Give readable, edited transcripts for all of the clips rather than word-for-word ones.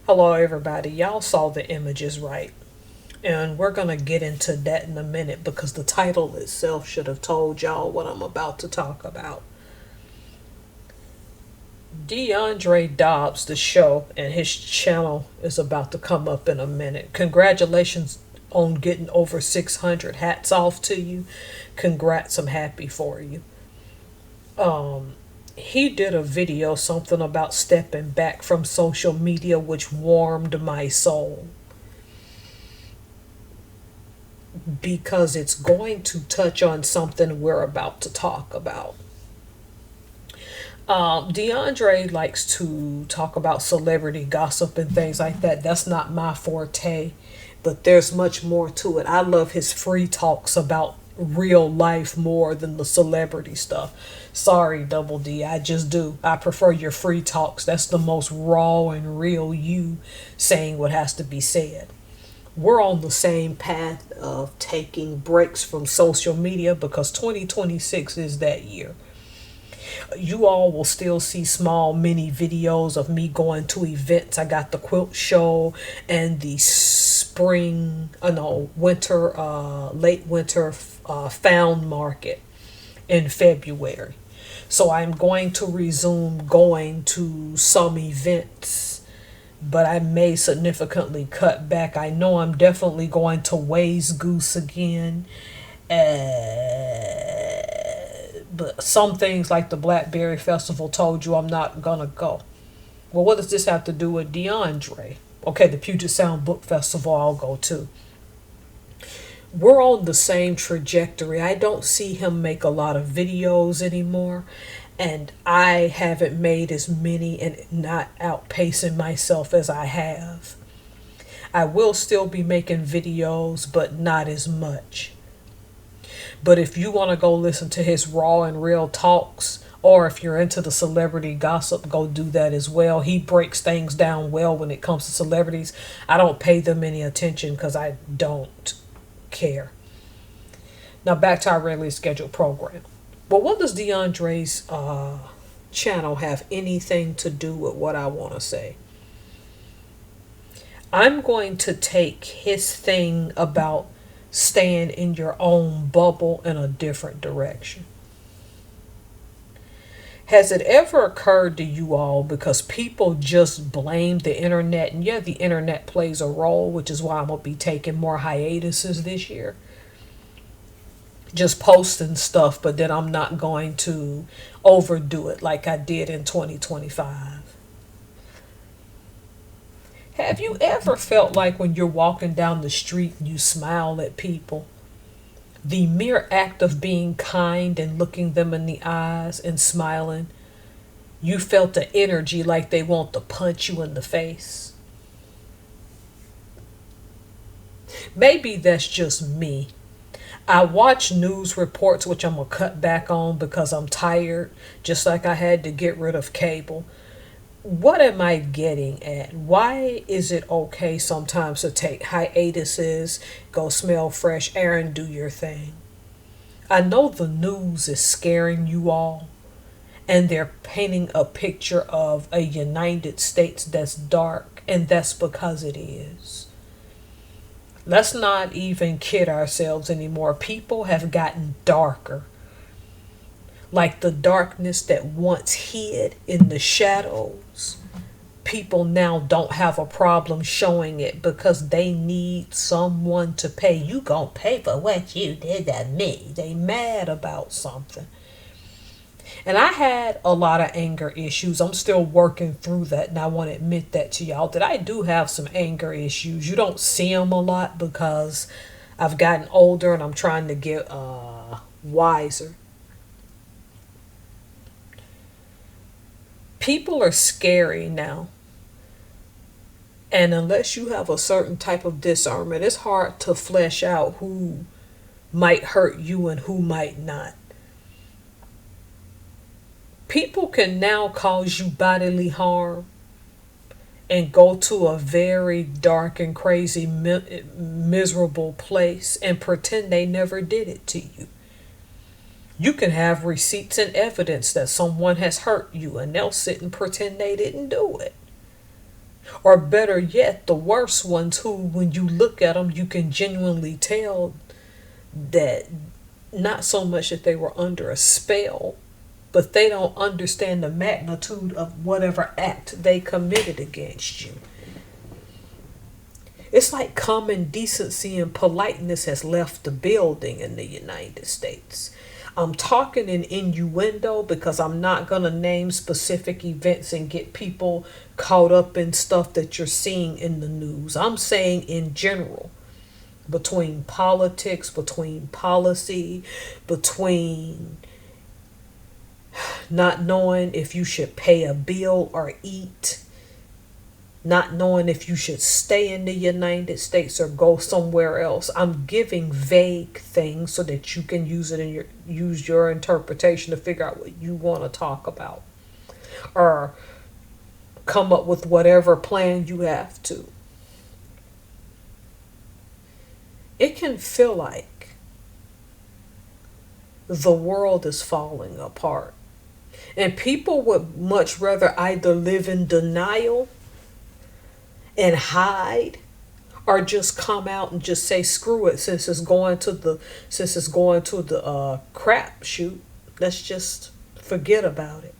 Hello, everybody. Y'all saw the images, right? And we're going to get into that in a minute because the title itself should have told y'all what I'm about to talk about. DeAndre Dobbs, the show, and his channel is about to come up in a minute. Congratulations on getting over 600. Hats off to you. Congrats, I'm happy for you. He did a video, something about stepping back from social media, which warmed my soul because it's going to touch on something we're about to talk about. DeAndre likes to talk about celebrity gossip and things like that. That's not my forte, but there's much more to it. I love his free talks about real life more than the celebrity stuff. Sorry, Double D, I just do. I prefer your free talks. That's the most raw and real you saying what has to be said. We're on the same path of taking breaks from social media because 2026 is that year. You all will still see small mini videos of me going to events. I got the quilt show and the late winter found market in February. So I'm going to resume going to some events, but I may significantly cut back. I know I'm definitely going to Ways Goose again. But some things like the Blackberry Festival told you I'm not gonna go. Well, what does this have to do with DeAndre? Okay, the Puget Sound Book Festival I'll go to. We're on the same trajectory. I don't see him make a lot of videos anymore, and I haven't made as many and not outpacing myself as I have. I will still be making videos, but not as much. But if you want to go listen to his raw and real talks, or if you're into the celebrity gossip, go do that as well. He breaks things down well when it comes to celebrities. I don't pay them any attention because I don't care. Now back to our regularly scheduled program. But what does DeAndre's channel have anything to do with what I want to say? I'm going to take his thing about staying in your own bubble in a different direction. Has it ever occurred to you all, because people just blame the internet, and yeah, the internet plays a role, which is why I'm going to be taking more hiatuses this year. Just posting stuff, but then I'm not going to overdo it like I did in 2025. Have you ever felt like when you're walking down the street and you smile at people, the mere act of being kind and looking them in the eyes and smiling, you felt the energy like they want to punch you in the face? Maybe that's just me. I watch news reports, which I'm going to cut back on because I'm tired, just like I had to get rid of cable. What am I getting at? Why is it okay sometimes to take hiatuses, go smell fresh air, and do your thing? I know the news is scaring you all, and they're painting a picture of a United States that's dark, and that's because it is. Let's not even kid ourselves anymore. People have gotten darker. Like the darkness that once hid in the shadows, people now don't have a problem showing it because they need someone to pay. You gonna pay for what you did to me. They mad about something. And I had a lot of anger issues. I'm still working through that, and I want to admit that to y'all, that I do have some anger issues. You don't see them a lot because I've gotten older and I'm trying to get wiser. People are scary now. And unless you have a certain type of discernment, it's hard to flesh out who might hurt you and who might not. People can now cause you bodily harm and go to a very dark and crazy, miserable place and pretend they never did it to you. You can have receipts and evidence that someone has hurt you, and they'll sit and pretend they didn't do it. Or better yet, the worst ones who, when you look at them, you can genuinely tell that not so much that they were under a spell, but they don't understand the magnitude of whatever act they committed against you. It's like common decency and politeness has left the building in the United States. I'm talking in innuendo because I'm not going to name specific events and get people caught up in stuff that you're seeing in the news. I'm saying in general, between politics, between policy, between not knowing if you should pay a bill or eat, not knowing if you should stay in the United States or go somewhere else. I'm giving vague things so that you can use your interpretation to figure out what you want to talk about or come up with whatever plan you have to. It can feel like the world is falling apart. And people would much rather either live in denial and hide or just come out and just say screw it, since it's going to the crap shoot, let's just forget about it.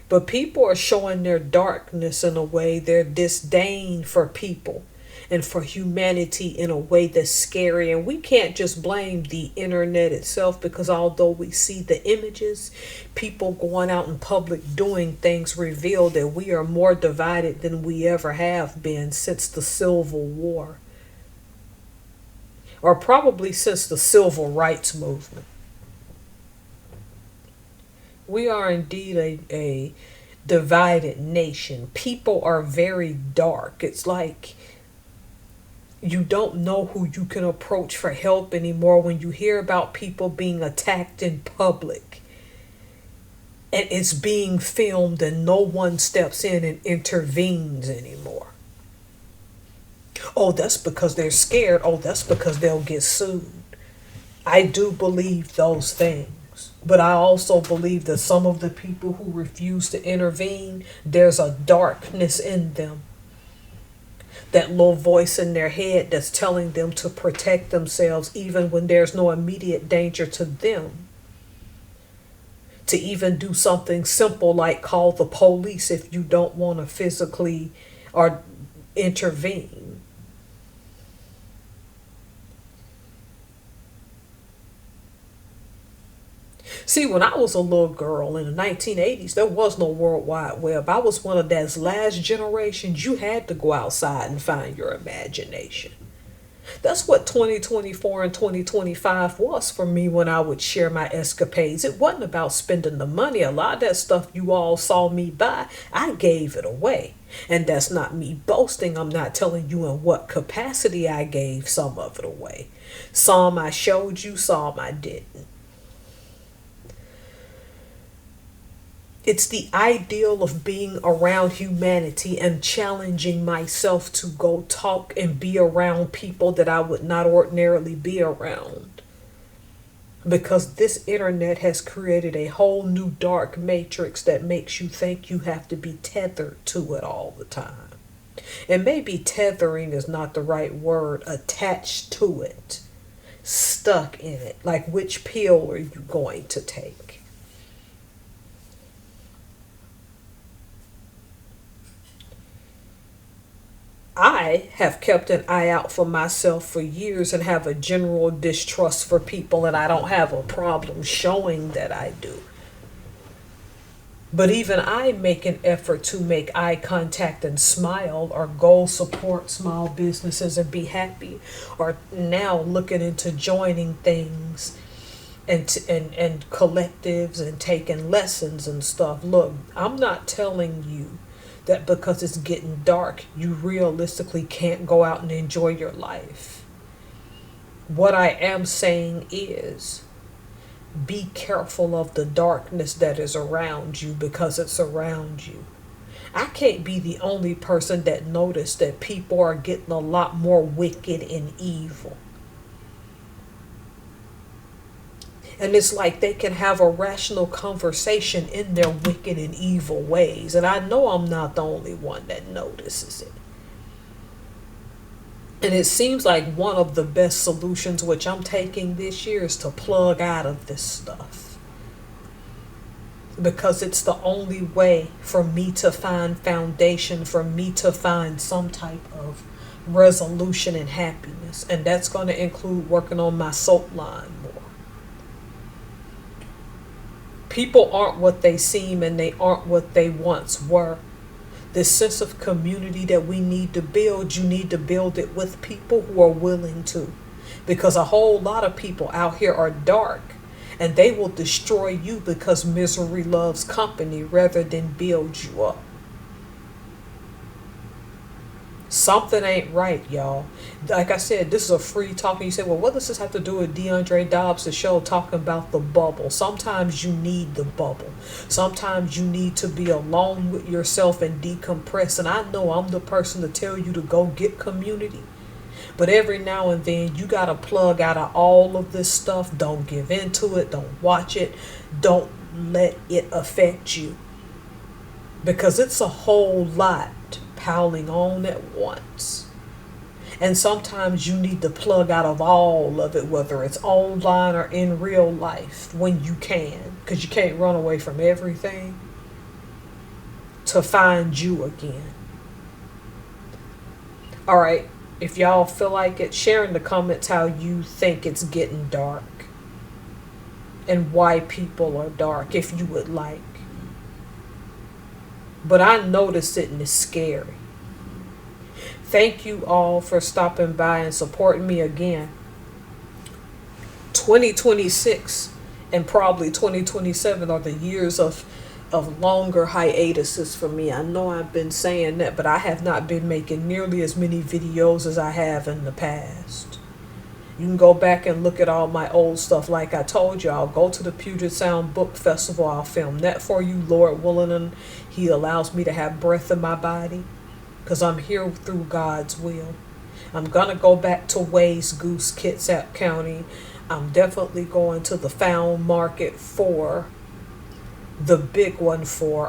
But people are showing their darkness in a way, their disdain for people and for humanity in a way that's scary. And we can't just blame the internet itself, because although we see the images, people going out in public doing things reveal that we are more divided than we ever have been since the Civil War, or probably since the Civil Rights Movement. We are indeed a divided nation. People are very dark. It's like you don't know who you can approach for help anymore when you hear about people being attacked in public and it's being filmed and no one steps in and intervenes anymore. Oh, that's because they're scared. Oh, that's because they'll get sued. I do believe those things, but I also believe that some of the people who refuse to intervene, there's a darkness in them. That little voice in their head that's telling them to protect themselves even when there's no immediate danger to them. To even do something simple like call the police if you don't want to physically or intervene. See, when I was a little girl in the 1980s, there was no World Wide Web. I was one of those last generations. You had to go outside and find your imagination. That's what 2024 and 2025 was for me when I would share my escapades. It wasn't about spending the money. A lot of that stuff you all saw me buy, I gave it away. And that's not me boasting. I'm not telling you in what capacity I gave some of it away. Some I showed you, some I didn't. It's the ideal of being around humanity and challenging myself to go talk and be around people that I would not ordinarily be around. Because this internet has created a whole new dark matrix that makes you think you have to be tethered to it all the time. And maybe tethering is not the right word, attached to it, stuck in it. Like, which pill are you going to take? I have kept an eye out for myself for years and have a general distrust for people, and I don't have a problem showing that I do. But even I make an effort to make eye contact and smile, or go support small businesses and be happy, or now looking into joining things and collectives and taking lessons and stuff. Look, I'm not telling you that because it's getting dark, you realistically can't go out and enjoy your life. What I am saying is, be careful of the darkness that is around you, because it's around you. I can't be the only person that noticed that people are getting a lot more wicked and evil. And it's like they can have a rational conversation in their wicked and evil ways. And I know I'm not the only one that notices it. And it seems like one of the best solutions, which I'm taking this year, is to plug out of this stuff. Because it's the only way for me to find foundation, for me to find some type of resolution and happiness. And that's going to include working on my soap line more. People aren't what they seem, and they aren't what they once were. This sense of community that we need to build, you need to build it with people who are willing to. Because a whole lot of people out here are dark, and they will destroy you because misery loves company rather than build you up. Something ain't right, y'all. Like I said, this is a free talk. And you say, well, what does this have to do with DeAndre Dobbs' show talking about the bubble? Sometimes you need the bubble. Sometimes you need to be alone with yourself and decompress. And I know I'm the person to tell you to go get community. But every now and then you got to plug out of all of this stuff. Don't give into it. Don't watch it. Don't let it affect you. Because it's a whole lot piling on at once. And sometimes you need to plug out of all of it, whether it's online or in real life, when you can, because you can't run away from everything, to find you again. All right, if y'all feel like it, share in the comments how you think it's getting dark and why people are dark, if you would like. But I notice it and it's scary. Thank you all for stopping by and supporting me again. 2026 and probably 2027 are the years of longer hiatuses for me. I know I've been saying that, but I have not been making nearly as many videos as I have in the past. You can go back and look at all my old stuff. Like I told you, I'll go to the Puget Sound Book Festival. I'll film that for you, Lord willing, and He allows me to have breath in my body, because I'm here through God's will. I'm going to go back to Ways Goose, Kitsap County. I'm definitely going to the Found Market for the big one for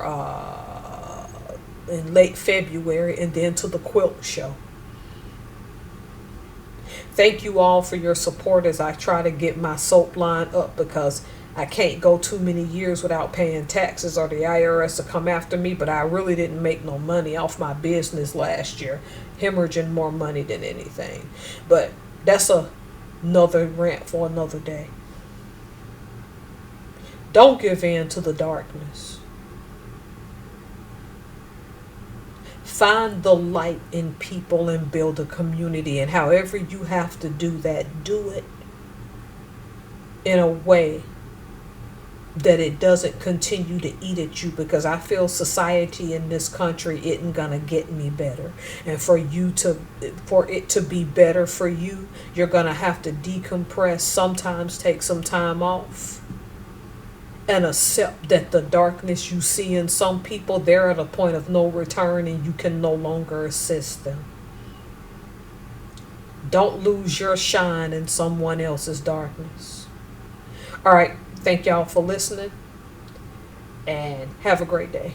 in late February, and then to the quilt show. Thank you all for your support as I try to get my soap line up, because I can't go too many years without paying taxes or the IRS to come after me. But I really didn't make no money off my business last year, hemorrhaging more money than anything. But that's another rant for another day. Don't give in to the darkness. Find the light in people and build a community. And however you have to do that, do it in a way that it doesn't continue to eat at you, because I feel society in this country isn't gonna get any better. And for it to be better for you, you're gonna have to decompress, sometimes take some time off, and accept that the darkness you see in some people, they're at a point of no return and you can no longer assist them. Don't lose your shine in someone else's darkness. All right. Thank y'all for listening, and have a great day.